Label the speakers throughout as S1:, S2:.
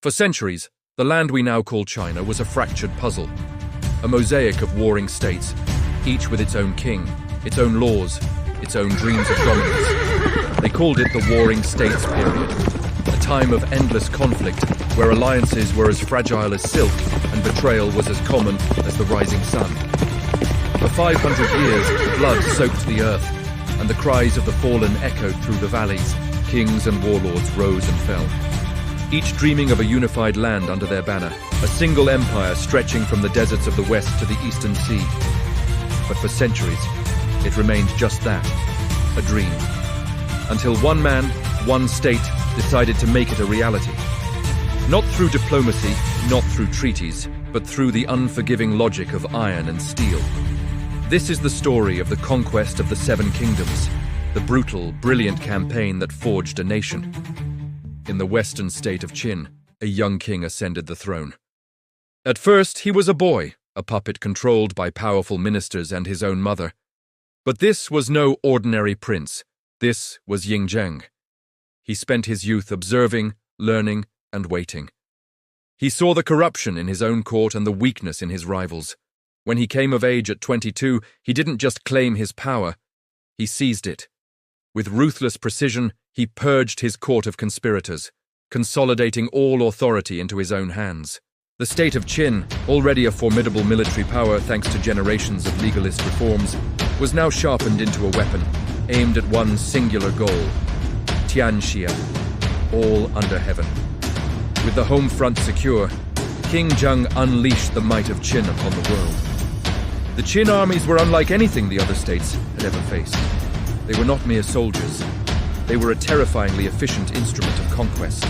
S1: For centuries, the land we now call China was a fractured puzzle, a mosaic of warring states, each with its own king, its own laws, its own dreams of dominance. They called it the Warring States period, a time of endless conflict where alliances were as fragile as silk and betrayal was as common as the rising sun. For 500 years, blood soaked the earth, and the cries of the fallen echoed through the valleys. Kings and warlords rose and fell, each dreaming of a unified land under their banner, a single empire stretching from the deserts of the west to the eastern sea. But for centuries, it remained just that, a dream. Until one man, one state, decided to make it a reality. Not through diplomacy, not through treaties, but through the unforgiving logic of iron and steel. This is the story of the conquest of the Seven Kingdoms, the brutal, brilliant campaign that forged a nation. In the western state of Qin, a young king ascended the throne. At first, he was a boy, a puppet controlled by powerful ministers and his own mother. But this was no ordinary prince. This was Ying Zheng. He spent his youth observing, learning, and waiting. He saw the corruption in his own court and the weakness in his rivals. When he came of age at 22, he didn't just claim his power, he seized it. With ruthless precision, he purged his court of conspirators, consolidating all authority into his own hands. The state of Qin, already a formidable military power thanks to generations of legalist reforms, was now sharpened into a weapon, aimed at one singular goal: Tianxia, all under heaven. With the home front secure, King Zheng unleashed the might of Qin upon the world. The Qin armies were unlike anything the other states had ever faced. They were not mere soldiers. They were a terrifyingly efficient instrument of conquest.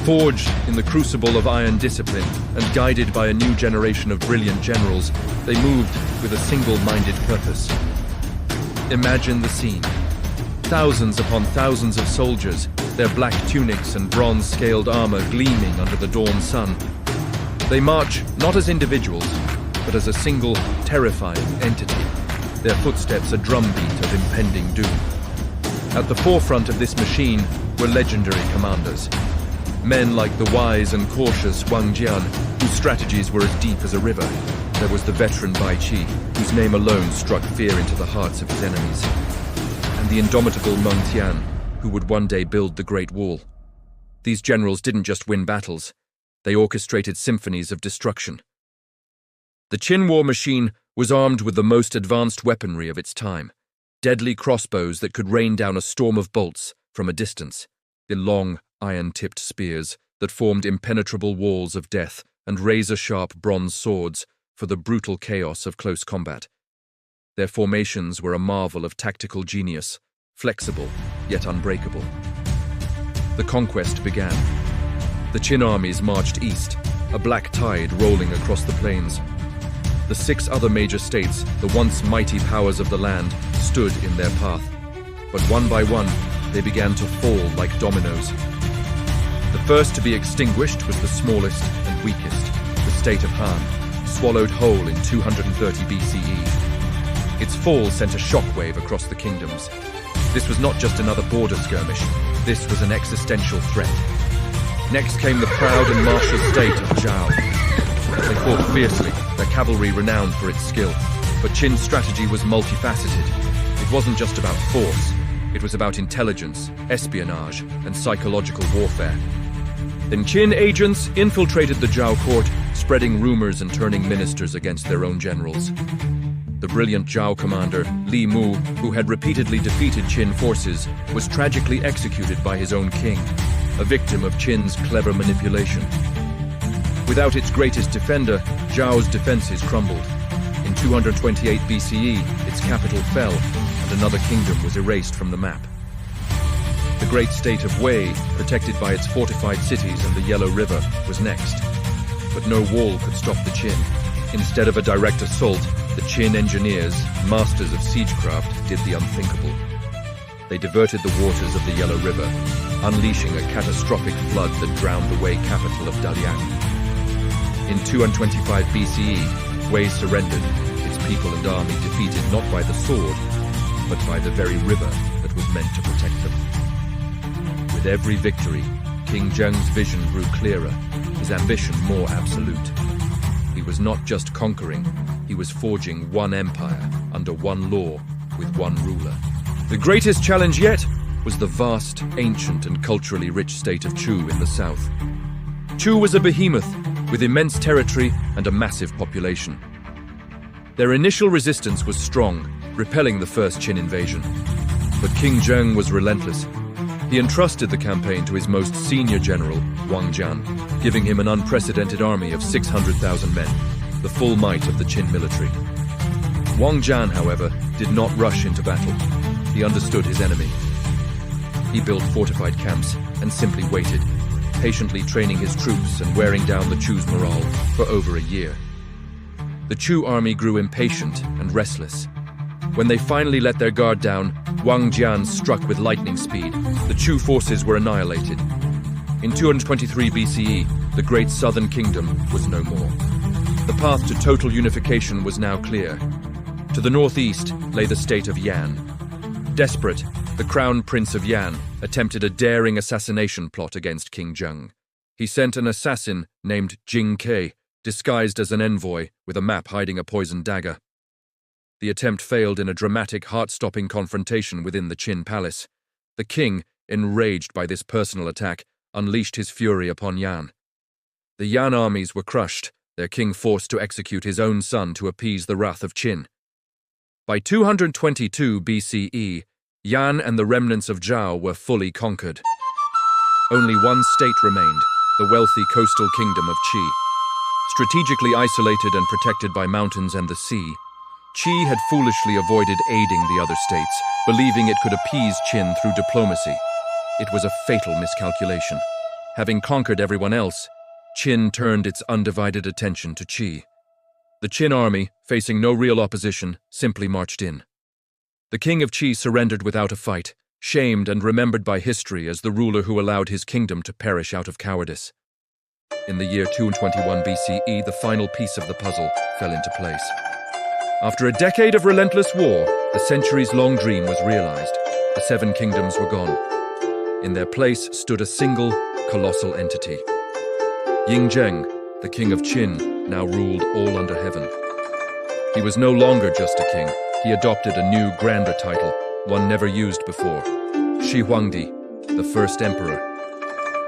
S1: Forged in the crucible of iron discipline and guided by a new generation of brilliant generals, they moved with a single-minded purpose. Imagine the scene. Thousands upon thousands of soldiers, their black tunics and bronze-scaled armor gleaming under the dawn sun. They march not as individuals, but as a single, terrifying entity, their footsteps a drumbeat of impending doom. At the forefront of this machine were legendary commanders. Men like the wise and cautious Huang, whose strategies were as deep as a river. There was the veteran Bai Qi, whose name alone struck fear into the hearts of his enemies. And the indomitable Meng Tian, who would one day build the Great Wall. These generals didn't just win battles, they orchestrated symphonies of destruction. The Qin war machine was armed with the most advanced weaponry of its time, deadly crossbows that could rain down a storm of bolts from a distance, the long, iron-tipped spears that formed impenetrable walls of death, and razor-sharp bronze swords for the brutal chaos of close combat. Their formations were a marvel of tactical genius, flexible yet unbreakable. The conquest began. The Qin armies marched east, a black tide rolling across the plains. The 6 other major states, the once mighty powers of the land, stood in their path. But one by one, they began to fall like dominoes. The first to be extinguished was the smallest and weakest, the state of Han, swallowed whole in 230 BCE. Its fall sent a shockwave across the kingdoms. This was not just another border skirmish, this was an existential threat. Next came the proud and martial state of Zhao. They fought fiercely, their cavalry renowned for its skill. But Qin's strategy was multifaceted. It wasn't just about force, it was about intelligence, espionage, and psychological warfare. Then Qin agents infiltrated the Zhao court, spreading rumors and turning ministers against their own generals. The brilliant Zhao commander, Li Mu, who had repeatedly defeated Qin forces, was tragically executed by his own king, a victim of Qin's clever manipulation. Without its greatest defender, Zhao's defenses crumbled. In 228 BCE, its capital fell, and another kingdom was erased from the map. The great state of Wei, protected by its fortified cities and the Yellow River, was next. But no wall could stop the Qin. Instead of a direct assault, the Qin engineers, masters of siegecraft, did the unthinkable. They diverted the waters of the Yellow River, unleashing a catastrophic flood that drowned the Wei capital of Dalian. In 225 BCE, Wei surrendered, its people and army defeated not by the sword, but by the very river that was meant to protect them. With every victory, King Zheng's vision grew clearer, his ambition more absolute. He was not just conquering, he was forging one empire under one law with one ruler. The greatest challenge yet was the vast, ancient and culturally rich state of Chu in the south. Chu was a behemoth with immense territory and a massive population. Their initial resistance was strong, repelling the first Qin invasion. But King Zheng was relentless. He entrusted the campaign to his most senior general, Huang, giving him an unprecedented army of 600,000 men, the full might of the Qin military. Huang, however, did not rush into battle. He understood his enemy. He built fortified camps and simply waited, patiently training his troops and wearing down the Chu's morale for over a year. The Chu army grew impatient and restless. When they finally let their guard down, Huang struck with lightning speed. The Chu forces were annihilated. In 223 BCE, the great southern kingdom was no more. The path to total unification was now clear. To the northeast lay the state of Yan. Desperate, the crown prince of Yan attempted a daring assassination plot against King Zheng. He sent an assassin named Jing Zheng, disguised as an envoy with a map hiding a poisoned dagger. The attempt failed in a dramatic, heart-stopping confrontation within the Qin palace. The king, enraged by this personal attack, unleashed his fury upon Yan. The Yan armies were crushed, their king forced to execute his own son to appease the wrath of Qin. By 222 BCE, Yan and the remnants of Zhao were fully conquered. Only one state remained, the wealthy coastal kingdom of Qi. Strategically isolated and protected by mountains and the sea, Qi had foolishly avoided aiding the other states, believing it could appease Qin through diplomacy. It was a fatal miscalculation. Having conquered everyone else, Qin turned its undivided attention to Qi. The Qin army, facing no real opposition, simply marched in. The king of Qi surrendered without a fight, shamed and remembered by history as the ruler who allowed his kingdom to perish out of cowardice. In the year 221 BCE, the final piece of the puzzle fell into place. After a decade of relentless war, the centuries-long dream was realized. The seven kingdoms were gone. In their place stood a single, colossal entity. Ying Zheng, the king of Qin, now ruled all under heaven. He was no longer just a king. He adopted a new, grander title, one never used before. Huangdi, the first emperor.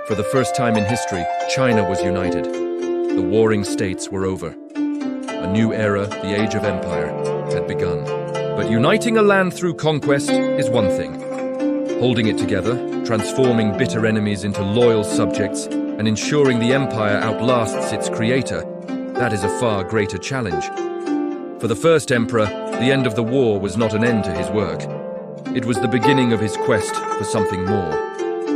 S1: For the first time in history, China was united. The warring states were over. A new era, the age of empire, had begun. But uniting a land through conquest is one thing. Holding it together, transforming bitter enemies into loyal subjects, and ensuring the empire outlasts its creator, that is a far greater challenge. For the first emperor, the end of the war was not an end to his work. It was the beginning of his quest for something more.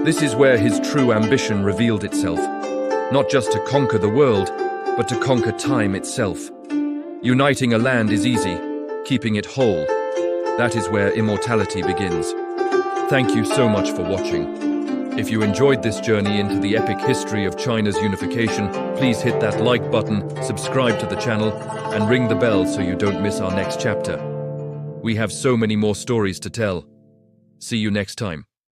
S1: This is where his true ambition revealed itself. Not just to conquer the world, but to conquer time itself. Uniting a land is easy, keeping it whole. That is where immortality begins. Thank you so much for watching. If you enjoyed this journey into the epic history of China's unification, please hit that like button, subscribe to the channel, and ring the bell so you don't miss our next chapter. We have so many more stories to tell. See you next time.